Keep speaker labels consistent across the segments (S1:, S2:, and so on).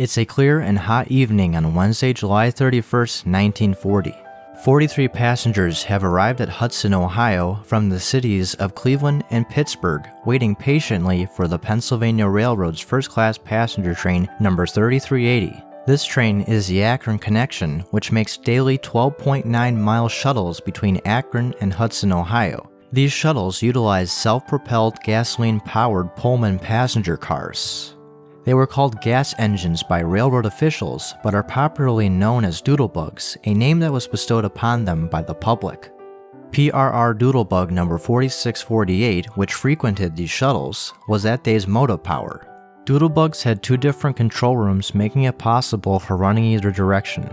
S1: It's a clear and hot evening on Wednesday, July 31st, 1940. 43 passengers have arrived at Hudson, Ohio from the cities of Cleveland and Pittsburgh, waiting patiently for the Pennsylvania Railroad's first-class passenger train number 3380. This train is the Akron Connection, which makes daily 12.9-mile shuttles between Akron and Hudson, Ohio. These shuttles utilize self-propelled gasoline-powered Pullman passenger cars. They were called gas engines by railroad officials, but are popularly known as doodlebugs, a name that was bestowed upon them by the public. PRR Doodlebug number 4648, which frequented these shuttles, was that day's motive power. Doodlebugs had two different control rooms, making it possible for running either direction.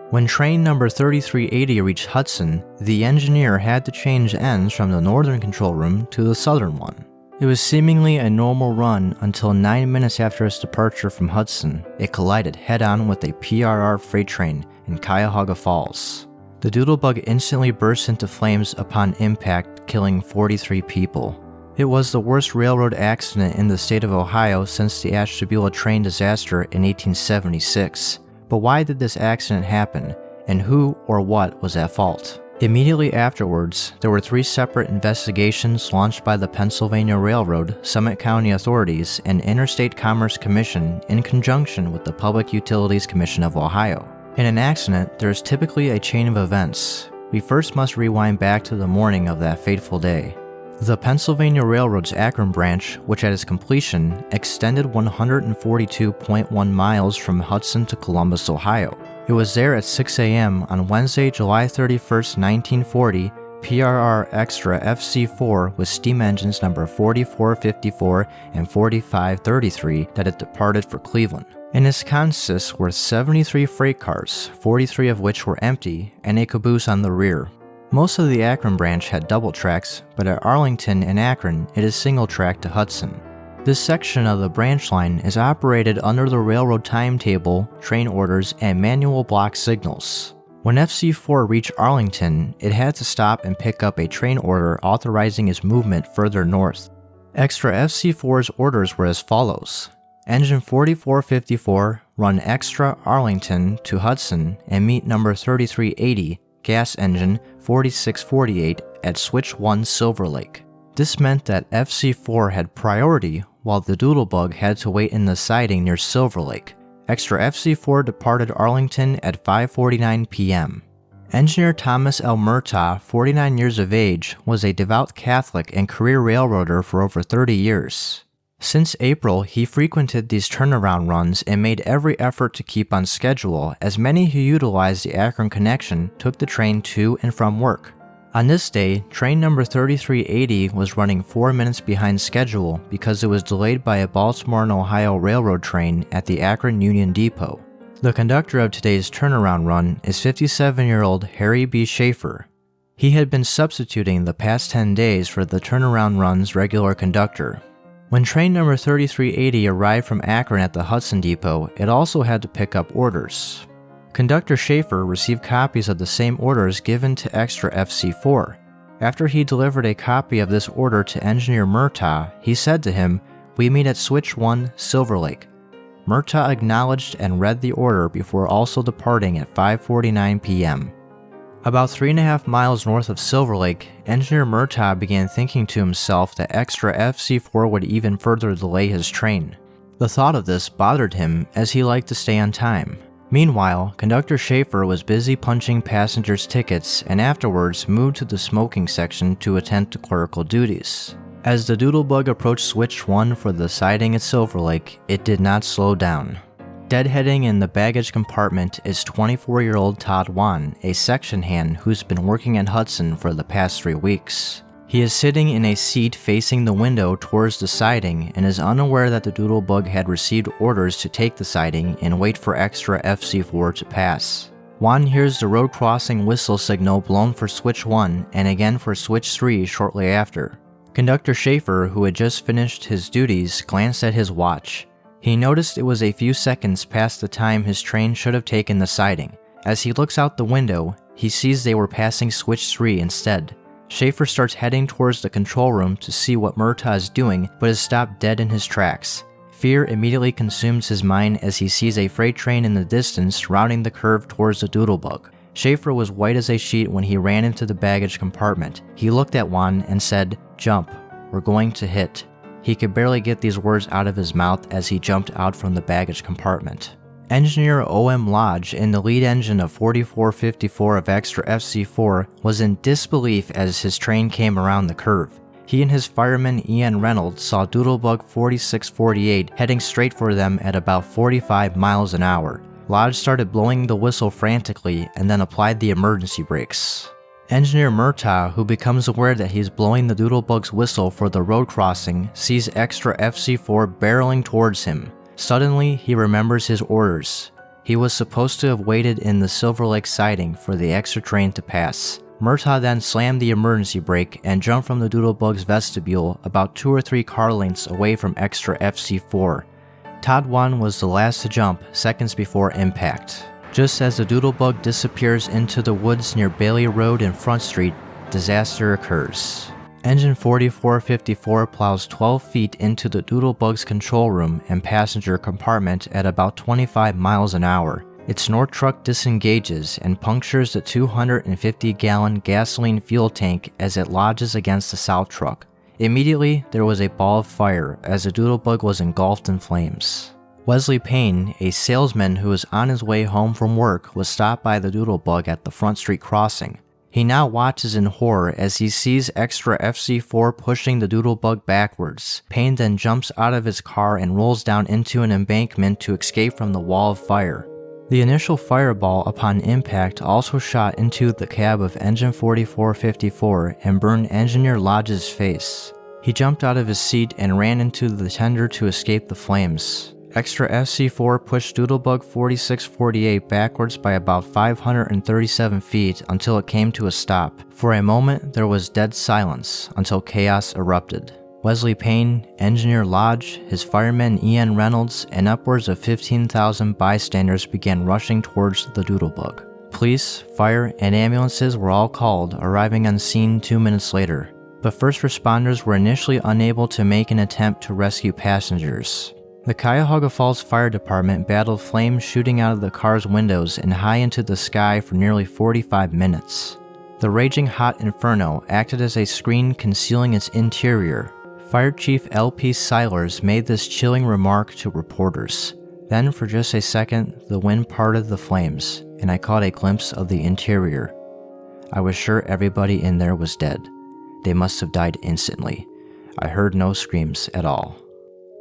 S1: When train number 3380 reached Hudson, the engineer had to change ends from the northern control room to the southern one. It was seemingly a normal run until 9 minutes after its departure from Hudson, it collided head-on with a PRR freight train in Cuyahoga Falls. The Doodlebug instantly burst into flames upon impact, killing 43 people. It was the worst railroad accident in the state of Ohio since the Ashtabula train disaster in 1876. But why did this accident happen, and who or what was at fault? Immediately afterwards, there were 3 separate investigations launched by the Pennsylvania Railroad, Summit County authorities, and Interstate Commerce Commission in conjunction with the Public Utilities Commission of Ohio. In an accident, there is typically a chain of events. We first must rewind back to the morning of that fateful day. The Pennsylvania Railroad's Akron branch, which at its completion extended 142.1 miles from Hudson to Columbus, Ohio. It was there at 6 a.m. on Wednesday, July 31st, 1940, PRR Extra FC4 with steam engines number 4454 and 4533 that it departed for Cleveland. In its consists were 73 freight cars, 43 of which were empty, and a caboose on the rear. Most of the Akron branch had double tracks, but at Arlington and Akron, it is single track to Hudson. This section of the branch line is operated under the railroad timetable, train orders, and manual block signals. When FC4 reached Arlington, it had to stop and pick up a train order authorizing its movement further north. Extra FC4's orders were as follows. Engine 4454, run Extra Arlington to Hudson and meet number 3380, gas engine 4648 at Switch 1 Silver Lake. This meant that FC4 had priority while the Doodlebug had to wait in the siding near Silver Lake. Extra FC4 departed Arlington at 5:49 p.m. Engineer Thomas L. Murtaugh, 49 years of age, was a devout Catholic and career railroader for over 30 years. Since April, he frequented these turnaround runs and made every effort to keep on schedule, as many who utilized the Akron Connection took the train to and from work. On this day, train number 3380 was running 4 minutes behind schedule because it was delayed by a Baltimore and Ohio Railroad train at the Akron Union Depot. The conductor of today's turnaround run is 57-year-old Harry B. Schaefer. He had been substituting the past 10 days for the turnaround run's regular conductor. When train number 3380 arrived from Akron at the Hudson Depot, it also had to pick up orders. Conductor Schaefer received copies of the same orders given to Extra FC4. After he delivered a copy of this order to Engineer Murtaugh, he said to him, "We meet at Switch 1, Silver Lake." Murtaugh acknowledged and read the order before also departing at 5:49 p.m. About 3.5 miles north of Silver Lake, Engineer Murtaugh began thinking to himself that Extra FC4 would even further delay his train. The thought of this bothered him as he liked to stay on time. Meanwhile, Conductor Schaefer was busy punching passengers' tickets and afterwards moved to the smoking section to attend to clerical duties. As the Doodlebug approached Switch 1 for the siding at Silver Lake, it did not slow down. Deadheading in the baggage compartment is 24-year-old Todd Wan, a section hand who's been working at Hudson for the past 3 weeks. He is sitting in a seat facing the window towards the siding and is unaware that the Doodlebug had received orders to take the siding and wait for Extra FC4 to pass. Wan hears the road crossing whistle signal blown for Switch 1 and again for Switch 3 shortly after. Conductor Schaefer, who had just finished his duties, glanced at his watch. He noticed it was a few seconds past the time his train should have taken the siding. As he looks out the window, he sees they were passing Switch 3 instead. Schaefer starts heading towards the control room to see what Murtaugh is doing, but is stopped dead in his tracks. Fear immediately consumes his mind as he sees a freight train in the distance rounding the curve towards the Doodlebug. Schaefer was white as a sheet when he ran into the baggage compartment. He looked at Juan and said, "Jump, we're going to hit." He could barely get these words out of his mouth as he jumped out from the baggage compartment. Engineer O.M. Lodge, in the lead engine of 4454 of Extra FC4, was in disbelief as his train came around the curve. He and his fireman Ian Reynolds saw Doodlebug 4648 heading straight for them at about 45 miles an hour. Lodge started blowing the whistle frantically and then applied the emergency brakes. Engineer Murtaugh, who becomes aware that he's blowing the Doodlebug's whistle for the road crossing, sees Extra FC4 barreling towards him. Suddenly, he remembers his orders. He was supposed to have waited in the Silver Lake siding for the extra train to pass. Murtaugh then slammed the emergency brake and jumped from the Doodlebug's vestibule about 2 or 3 car lengths away from Extra FC4. Todd Juan was the last to jump seconds before impact. Just as the Doodlebug disappears into the woods near Bailey Road and Front Street, disaster occurs. Engine 4454 plows 12 feet into the Doodlebug's control room and passenger compartment at about 25 miles an hour. Its north truck disengages and punctures the 250-gallon gasoline fuel tank as it lodges against the south truck. Immediately, there was a ball of fire as the Doodlebug was engulfed in flames. Wesley Payne, a salesman who was on his way home from work, was stopped by the Doodlebug at the Front Street crossing. He now watches in horror as he sees Extra FC4 pushing the Doodlebug backwards. Payne then jumps out of his car and rolls down into an embankment to escape from the wall of fire. The initial fireball upon impact also shot into the cab of Engine 4454 and burned Engineer Lodge's face. He jumped out of his seat and ran into the tender to escape the flames. Extra FC4 pushed Doodlebug 4648 backwards by about 537 feet until it came to a stop. For a moment, there was dead silence until chaos erupted. Wesley Payne, Engineer Lodge, his fireman Ian Reynolds, and upwards of 15,000 bystanders began rushing towards the Doodlebug. Police, fire, and ambulances were all called, arriving on scene 2 minutes later. But first responders were initially unable to make an attempt to rescue passengers. The Cuyahoga Falls Fire Department battled flames shooting out of the car's windows and high into the sky for nearly 45 minutes. The raging hot inferno acted as a screen concealing its interior. Fire Chief L.P. Silers made this chilling remark to reporters. Then, for just a second, the wind parted the flames, and I caught a glimpse of the interior. I was sure everybody in there was dead. They must have died instantly. I heard no screams at all.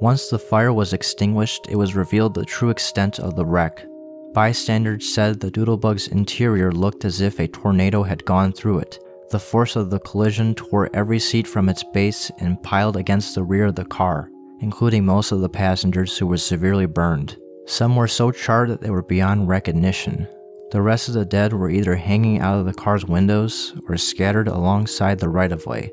S1: Once the fire was extinguished, it was revealed the true extent of the wreck. Bystanders said the Doodlebug's interior looked as if a tornado had gone through it. The force of the collision tore every seat from its base and piled against the rear of the car, including most of the passengers who were severely burned. Some were so charred that they were beyond recognition. The rest of the dead were either hanging out of the car's windows or scattered alongside the right-of-way.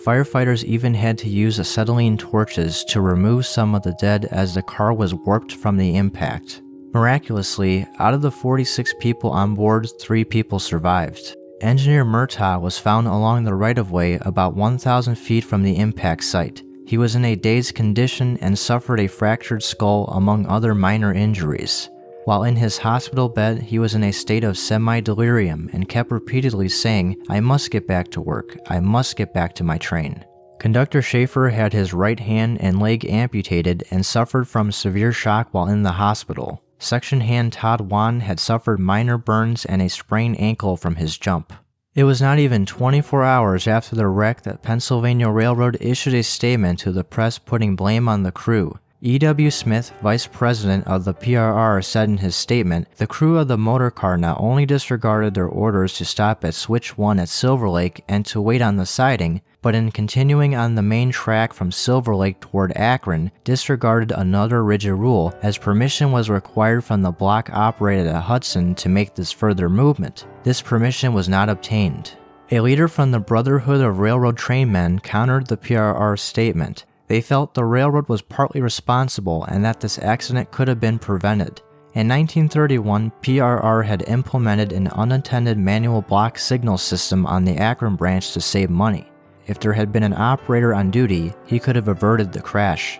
S1: Firefighters even had to use acetylene torches to remove some of the dead as the car was warped from the impact. Miraculously, out of the 46 people on board, 3 people survived. Engineer Murtaugh was found along the right-of-way about 1,000 feet from the impact site. He was in a dazed condition and suffered a fractured skull among other minor injuries. While in his hospital bed, he was in a state of semi-delirium and kept repeatedly saying, "I must get back to work. I must get back to my train." Conductor Schaefer had his right hand and leg amputated and suffered from severe shock while in the hospital. Section hand Todd Juan had suffered minor burns and a sprained ankle from his jump. It was not even 24 hours after the wreck that Pennsylvania Railroad issued a statement to the press putting blame on the crew. E.W. Smith, vice president of the PRR, said in his statement, "The crew of the motor car not only disregarded their orders to stop at Switch 1 at Silver Lake and to wait on the siding, but in continuing on the main track from Silver Lake toward Akron, disregarded another rigid rule, as permission was required from the block operated at Hudson to make this further movement. This permission was not obtained." A leader from the Brotherhood of Railroad Trainmen countered the PRR statement. They felt the railroad was partly responsible and that this accident could have been prevented. In 1931, PRR had implemented an unattended manual block signal system on the Akron branch to save money. If there had been an operator on duty, he could have averted the crash.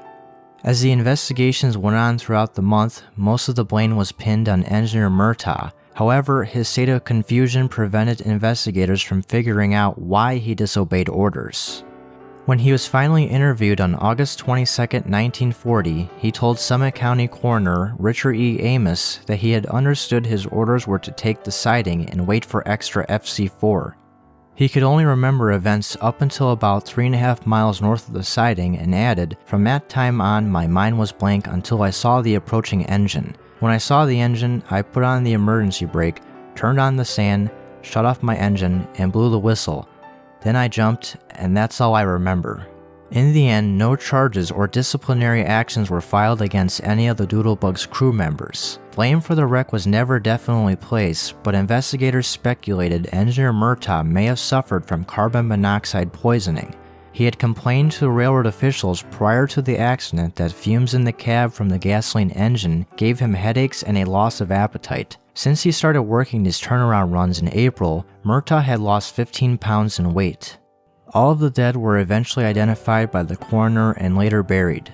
S1: As the investigations went on throughout the month, most of the blame was pinned on Engineer Murtaugh. However, his state of confusion prevented investigators from figuring out why he disobeyed orders. When he was finally interviewed on August 22, 1940, he told Summit County Coroner Richard E. Amos that he had understood his orders were to take the siding and wait for extra FC4. He could only remember events up until about 3.5 miles north of the siding and added, "From that time on, my mind was blank until I saw the approaching engine. When I saw the engine, I put on the emergency brake, turned on the sand, shut off my engine, and blew the whistle. Then I jumped, and that's all I remember." In the end, no charges or disciplinary actions were filed against any of the Doodlebug's crew members. Blame for the wreck was never definitely placed, but investigators speculated Engineer Murtaugh may have suffered from carbon monoxide poisoning. He had complained to railroad officials prior to the accident that fumes in the cab from the gasoline engine gave him headaches and a loss of appetite. Since he started working these turnaround runs in April, Murtaugh had lost 15 pounds in weight. All of the dead were eventually identified by the coroner and later buried.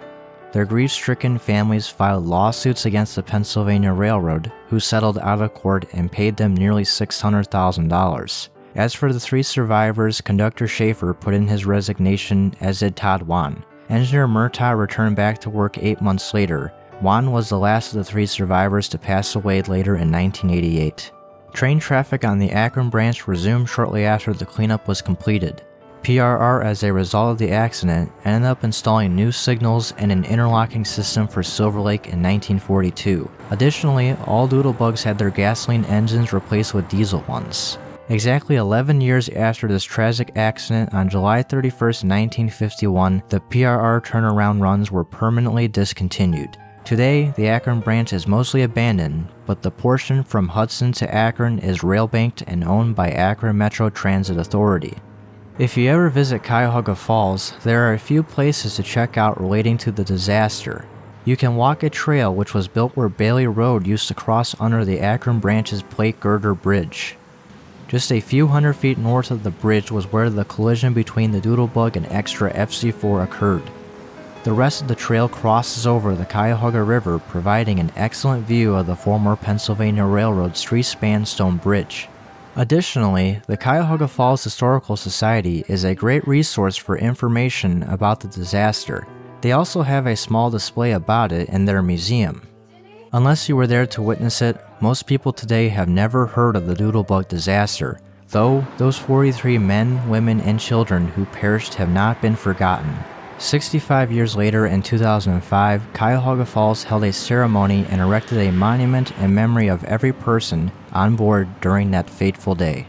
S1: Their grief-stricken families filed lawsuits against the Pennsylvania Railroad, who settled out of court and paid them nearly $600,000. As for the 3 survivors, Conductor Schaefer put in his resignation, as did Todd Wan. Engineer Murtaugh returned back to work 8 months later. Wan was the last of the 3 survivors to pass away later in 1988. Train traffic on the Akron branch resumed shortly after the cleanup was completed. PRR, as a result of the accident, ended up installing new signals and an interlocking system for Silver Lake in 1942. Additionally, all Doodlebugs had their gasoline engines replaced with diesel ones. Exactly 11 years after this tragic accident, on July 31, 1951, the PRR turnaround runs were permanently discontinued. Today, the Akron branch is mostly abandoned, but the portion from Hudson to Akron is rail-banked and owned by Akron Metro Transit Authority. If you ever visit Cuyahoga Falls, there are a few places to check out relating to the disaster. You can walk a trail which was built where Bailey Road used to cross under the Akron branch's plate girder bridge. Just a few hundred feet north of the bridge was where the collision between the Doodlebug and Extra FC4 occurred. The rest of the trail crosses over the Cuyahoga River, providing an excellent view of the former Pennsylvania Railroad's 3-span stone bridge. Additionally, the Cuyahoga Falls Historical Society is a great resource for information about the disaster. They also have a small display about it in their museum. Unless you were there to witness it, most people today have never heard of the Doodlebug disaster, though those 43 men, women, and children who perished have not been forgotten. 65 years later, in 2005, Cuyahoga Falls held a ceremony and erected a monument in memory of every person on board during that fateful day.